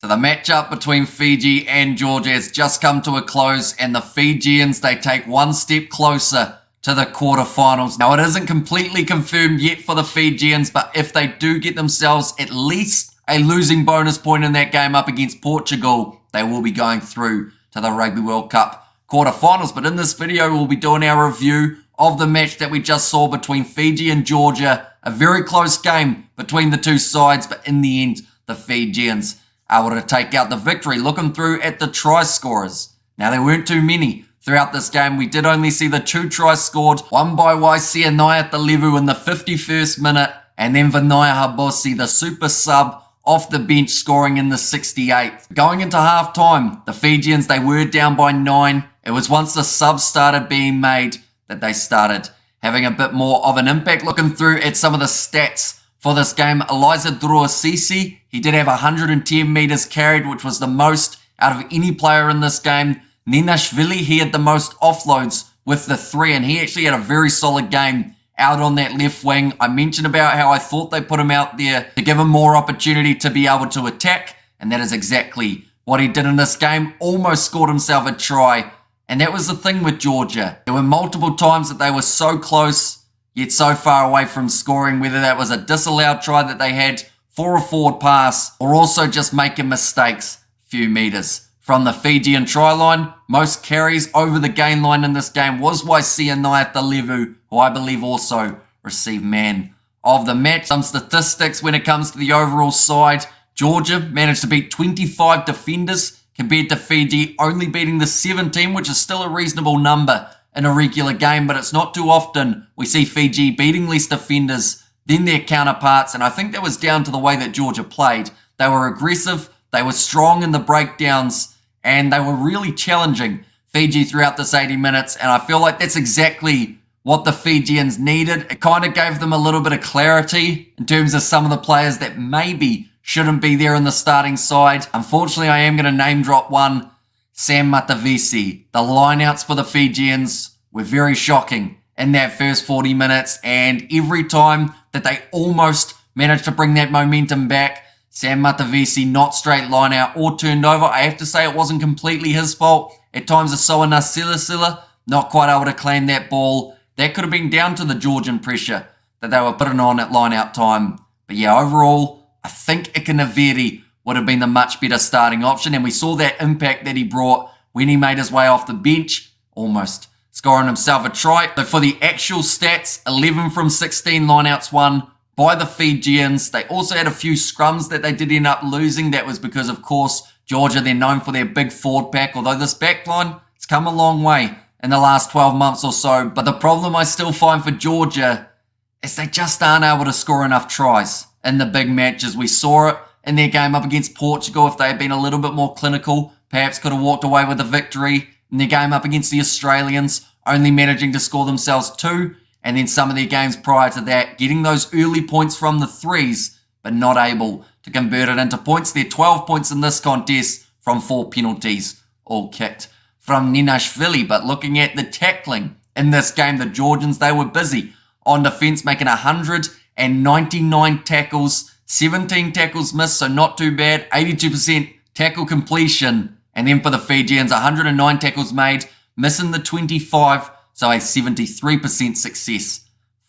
So the matchup between Fiji and Georgia has just come to a close, and the Fijians, they take one step closer to the quarterfinals. Now, it isn't completely confirmed yet for the Fijians, but if they do get themselves at least a losing bonus point in that game up against Portugal, they will be going through to the Rugby World Cup quarterfinals. But in this video, we'll be doing our review of the match that we just saw between Fiji and Georgia. A very close game between the two sides, but in the end, the Fijians able to take out the victory. Looking through at the try scorers. Now, there weren't too many throughout this game. We did only see the 2 tries scored, one by Waisia Naiatalevu in the 51st minute, and then Vinaya Habosi, the super sub, off the bench, scoring in the 68th. Going into halftime, the Fijians, they were down by 9. It was once the subs started being made that they started having a bit more of an impact. Looking through at some of the stats for this game, Eliza Druasisi, he did have 110 meters carried, which was the most out of any player in this game. Ninashvili, he had the most offloads with the 3, and he actually had a very solid game out on that left wing. I mentioned about how I thought they put him out there to give him more opportunity to be able to attack, and that is exactly what he did in this game. Almost scored himself a try, and that was the thing with Georgia. There were multiple times that they were so close, yet so far away from scoring, whether that was a disallowed try that they had for a forward pass, or also just making mistakes a few meters from the Fijian try line. Most carries over the gain line in this game was Waisia Naiatalevu, who I believe also received man of the match. Some statistics when it comes to the overall side. Georgia managed to beat 25 defenders compared to Fiji only beating the 17, which is still a reasonable number in a regular game, but it's not too often we see Fiji beating less defenders than their counterparts, and I think that was down to the way that Georgia played. They were aggressive, they were strong in the breakdowns, and they were really challenging Fiji throughout this 80 minutes, and I feel like that's exactly what the Fijians needed. It kind of gave them a little bit of clarity in terms of some of the players that maybe shouldn't be there in the starting side. Unfortunately, I am going to name drop one, Sam Matavesi. The lineouts for the Fijians were very shocking in that first 40 minutes, and every time that they almost managed to bring that momentum back, Sam Matavesi not straight line out or turned over. I have to say it wasn't completely his fault. At times, Asoana Silasila not quite able to claim that ball. That could have been down to the Georgian pressure that they were putting on at line out time. But yeah, overall, I think Ikanaveri would have been the much better starting option, and we saw that impact that he brought when he made his way off the bench, almost scoring himself a try. So for the actual stats, 11 from 16 lineouts won by the Fijians. They also had a few scrums that they did end up losing. That was because, of course, Georgia, they're known for their big forward pack, although this back line has come a long way in the last 12 months or so. But the problem I still find for Georgia is they just aren't able to score enough tries in the big matches. We saw it in their game up against Portugal. If they had been a little bit more clinical, perhaps could have walked away with a victory. In their game up against the Australians, only managing to score themselves 2. And then some of their games prior to that, getting those early points from the 3s, but not able to convert it into points. They're 12 points in this contest from 4 penalties, all kicked from Ninashvili. But looking at the tackling in this game, the Georgians, they were busy on defense, making 199 tackles, 17 tackles missed, so not too bad. 82% tackle completion. And then for the Fijians, 109 tackles made, missing the 25, so a 73% success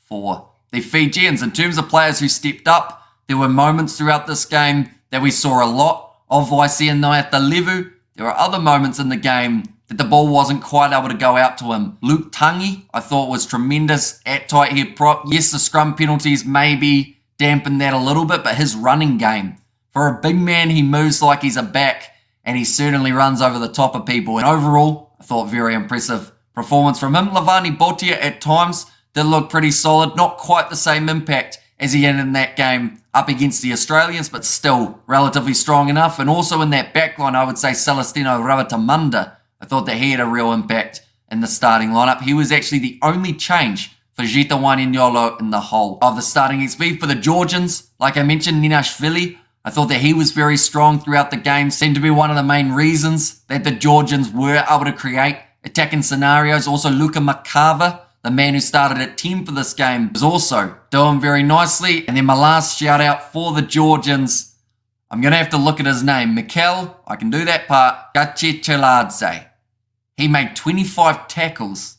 for the Fijians. In terms of players who stepped up, there were moments throughout this game that we saw a lot of Waisia Naiatalevu. There were other moments in the game that the ball wasn't quite able to go out to him. Luke Tangi, I thought, was tremendous at tight head prop. Yes, the scrum penalties maybe dampened that a little bit, but his running game, for a big man, he moves like he's a back, and he certainly runs over the top of people. And overall, I thought very impressive performance from him. Lavani Botia at times did look pretty solid. Not quite the same impact as he had in that game up against the Australians, but still relatively strong enough. And also in that backline, I would say Celestino Ravatamanda, I thought that he had a real impact in the starting lineup. He was actually the only change for Jita Wainignolo in the whole of the starting XP. For the Georgians, like I mentioned, Ninashvili, I thought that he was very strong throughout the game. Seemed to be one of the main reasons that the Georgians were able to create attacking scenarios. Also, Luka Makava, the man who started at 10 for this game, was also doing very nicely. And then my last shout out for the Georgians, I'm going to have to look at his name. Mikel, I can do that part. Gachecheladze. He made 25 tackles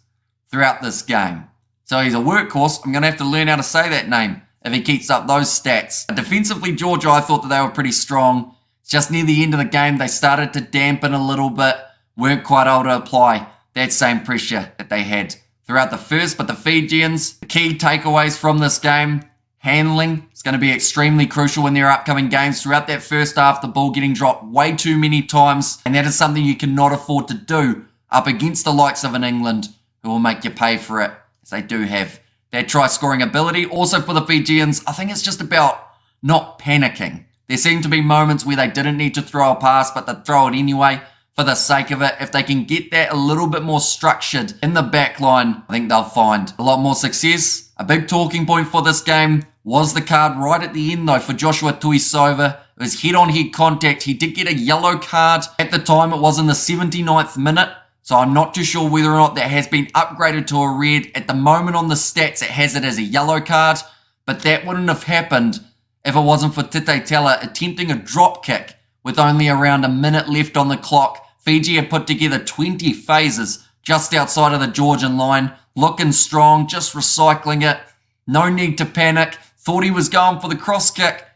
throughout this game. So he's a workhorse. I'm going to have to learn how to say that name if he keeps up those stats. Defensively, Georgia, I thought that they were pretty strong. Just near the end of the game, they started to dampen a little bit. Weren't quite able to apply that same pressure that they had throughout the first. But the Fijians, the key takeaways from this game, handling is going to be extremely crucial in their upcoming games. Throughout that first half, the ball getting dropped way too many times. And that is something you cannot afford to do up against the likes of an England who will make you pay for it, as they do have that try-scoring ability. Also for the Fijians, I think it's just about not panicking. There seemed to be moments where they didn't need to throw a pass, but they'd throw it anyway for the sake of it. If they can get that a little bit more structured in the back line, I think they'll find a lot more success. A big talking point for this game was the card right at the end, though, for Joshua Tuisova. It was head-on-head contact. He did get a yellow card. At the time, it was in the 79th minute. So I'm not too sure whether or not that has been upgraded to a red. At the moment on the stats, it has it as a yellow card. But that wouldn't have happened if it wasn't for Tite Tela attempting a drop kick with only around a minute left on the clock. Fiji had put together 20 phases just outside of the Georgian line. Looking strong, just recycling it. No need to panic. Thought he was going for the cross kick.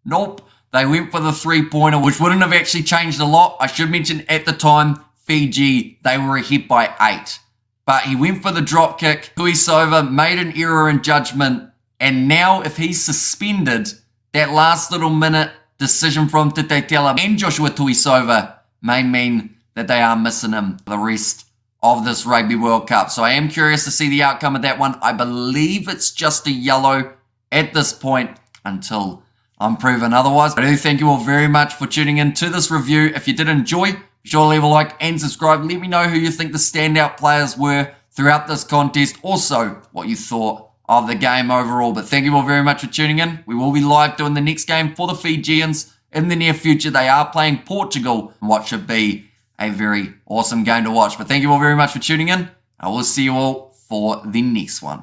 Nope. They went for the three-pointer, which wouldn't have actually changed a lot. I should mention at the time, Fiji, they were ahead by 8. But he went for the drop kick. Tuisova made an error in judgment. And now if he's suspended, that last little minute decision from Tite Tela and Joshua Tuisova may mean that they are missing him for the rest of this Rugby World Cup. So I am curious to see the outcome of that one. I believe it's just a yellow at this point until I'm proven otherwise. I do thank you all very much for tuning in to this review. If you did enjoy, be sure to leave a like and subscribe. Let me know who you think the standout players were throughout this contest. Also, what you thought of the game overall. But thank you all very much for tuning in. We will be live doing the next game for the Fijians in the near future. They are playing Portugal, what should be a very awesome game to watch. But thank you all very much for tuning in. I will see you all for the next one.